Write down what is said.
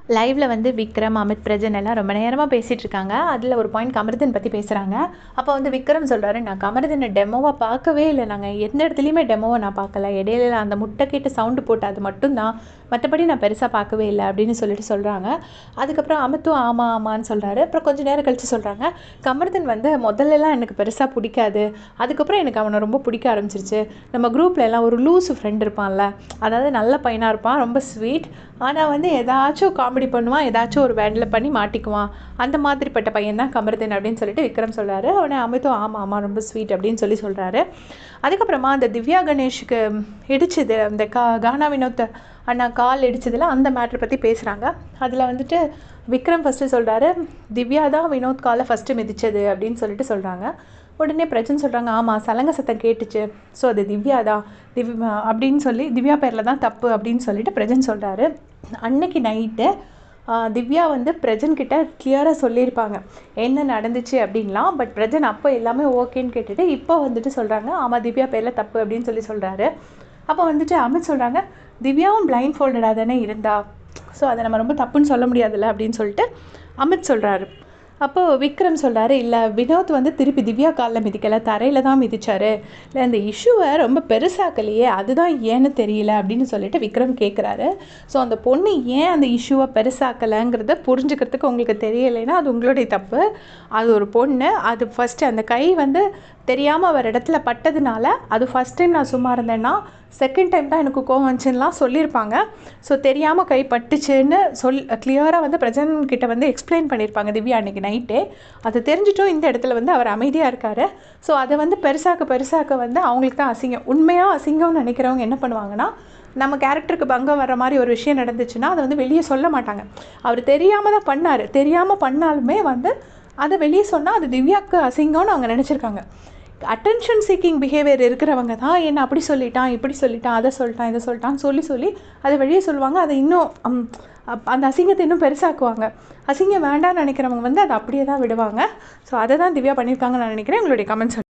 லைவ்ல வந்து விக்ரம், அமித், பிரஜன் எல்லாம் ரொம்ப நேரமா பேசிட்டு இருக்காங்க. அதில ஒரு பாயிண்ட் கமருதீன் பத்தி பேசுறாங்க. அப்போ வந்து விக்ரம் சொல்றாரு, "நான் கமருதீன டெமோவா பார்க்கவே இல்ல. நாங்க எந்த இடத்துலயுமே டெமோவ நான் பார்க்கல. இடையில அந்த முட்டை கேட்டு சவுண்ட் போட்டு அது மட்டும் தான். மத்தபடி நான் பெருசா பார்க்கவே இல்ல." அப்படின்னு சொல்லிட்டு சொல்றாங்க. அதுக்கப்புறம் அமித்தும் ஆமா, ஆமான்னு சொல்றாரு. அப்புறம் கொஞ்ச நேரம் கழிச்சு சொல்றாங்க, "கமருதீன் வந்து முதல்லலாம் எனக்கு பெருசா புடிக்காது. அதுக்கப்புறம் எனக்கு அவன ரொம்ப பிடிக்க ஆரம்பிச்சிருச்சு. நம்ம குரூப்ல எல்லாம் ஒரு லூசு ஃப்ரெண்ட் இருப்பான்ல, அதாவது நல்ல பையனா இருப்பான், ரொம்ப ஸ்வீட். ஆனா வந்து ஏதாச்சும் காமெடி பண்ணுவான், ஏதாச்சும் ஒரு வேன்ல பண்ணி மாட்டிக்குவான். அந்த மாதிரிப்பட்ட பையன் தான் கமருதீன்." அப்படின்னு சொல்லிட்டு விக்ரம் சொல்றாரு. உடனே அமித்தும் ஆமா, ஆமா ரொம்ப ஸ்வீட் அப்படின்னு சொல்றாரு. அதுக்கப்புறமா அந்த திவ்யா கணேஷ்க்கு இடிச்சது, அந்த கானா வினோத் அண்ணா கால் இடிச்சதுல அந்த மேட்டர் பத்தி பேசுறாங்க. அதுல வந்துட்டு விக்ரம் ஃபர்ஸ்ட் சொல்றாரு, "திவ்யா தான் வினோத் காலை ஃபர்ஸ்ட் மிதிச்சது." அப்படின்னு சொல்றாங்க. உடனே பிரச்சனை சொல்கிறாங்க, ஆமாம் சலங்க சத்தம் கேட்டுச்சு, ஸோ அது திவ்யா தான் அப்படின்னு சொல்லி திவ்யா பேரில் தான் தப்பு அப்படின்னு சொல்லிட்டு பிரஜன் சொல்கிறாரு. அன்னைக்கு நைட்டு திவ்யா வந்து பிரஜன் கிட்ட கிளியராக சொல்லியிருப்பாங்க என்ன நடந்துச்சு அப்படின்லாம். பட் பிரஜன் அப்போ எல்லாமே ஓகேன்னு கேட்டுட்டு இப்போ வந்துட்டு சொல்கிறாங்க, ஆமாம் திவ்யா பேரில் தப்பு அப்படின்னு சொல்கிறாரு. அப்போ வந்துட்டு அமித் சொல்கிறாங்க, திவ்யாவும் பிளைண்ட் ஃபோல்டடாக தானே இருந்தா, ஸோ அதை நம்ம ரொம்ப தப்புன்னு சொல்ல முடியாதுல்ல அப்படின்னு சொல்லிட்டு அமித் சொல்கிறாரு. அப்போது விக்ரம் சொல்கிறாரு, இல்லை வினோத் வந்து திருப்பி திவ்யா காலில் மிதிக்கலை, தரையில் தான் மிதிச்சாரு. இல்லை அந்த இஷ்யூவை ரொம்ப பெருசாக்கலையே, அதுதான் ஏன்னு தெரியல அப்படின்னு சொல்லிட்டு விக்ரம் கேட்குறாரு. ஸோ அந்த பொண்ணு ஏன் அந்த இஷ்யூவை பெருசாக்கலைங்கிறத புரிஞ்சுக்கிறதுக்கு உங்களுக்கு தெரியலைன்னா அது உங்களுடைய தப்பு. அது ஒரு பொண்ணு, அது ஃபஸ்ட்டு அந்த கை வந்து தெரியாமல் அவர் இடத்துல பட்டதுனால, அது ஃபஸ்ட் டைம் நான் சும்மா இருந்தேன்னா செகண்ட் டைம் தான் எனக்கு கோவம் வந்துச்சுன்னெலாம் சொல்லியிருப்பாங்க. ஸோ தெரியாமல் கை பட்டுச்சுன்னு கிளியராக வந்து பிரஜன் கிட்ட வந்து எக்ஸ்பிளைன் பண்ணியிருப்பாங்க திவ்யா அன்றைக்கி நைட்டே. அது தெரிஞ்சிட்டும் இந்த இடத்துல வந்து அவர் அமைதியாக இருக்கார். ஸோ அதை வந்து பெருசாக்க வந்து அவங்களுக்கு தான் அசிங்கம். உண்மையாக அசிங்கம்னு நினைக்கிறவங்க என்ன பண்ணுவாங்கன்னா, நம்ம கேரக்டருக்கு பங்கம் வர்ற மாதிரி ஒரு விஷயம் நடந்துச்சுன்னா அதை வந்து வெளியே சொல்ல மாட்டாங்க. அவர் தெரியாமல் தான் பண்ணார். தெரியாமல் பண்ணாலுமே வந்து அதை வெளியே சொன்னால் அது திவ்யாவுக்கு அசிங்கம்னு அவங்க நினச்சிருக்காங்க. அட்டென்ஷன் சீக்கிங் பிஹேவியர் இருக்கிறவங்க தான் என்ன அப்படி சொல்லிட்டான், இப்படி சொல்லிட்டான், அதை சொல்லிட்டான், இதை சொல்லிட்டான்னு சொல்லி அதை வெளியே சொல்லுவாங்க. அதை இன்னும் அந்த அசிங்கத்தை இன்னும் பெருசாக்குவாங்க. அசிங்கம் வேண்டாம்னு நினைக்கிறவங்க வந்து அதை அப்படியே தான் விடுவாங்க. ஸோ அதை தான் திவ்யா பண்ணியிருக்காங்கன்னு நான் நினைக்கிறேன். உங்களுடைய கமெண்ட்ஸ்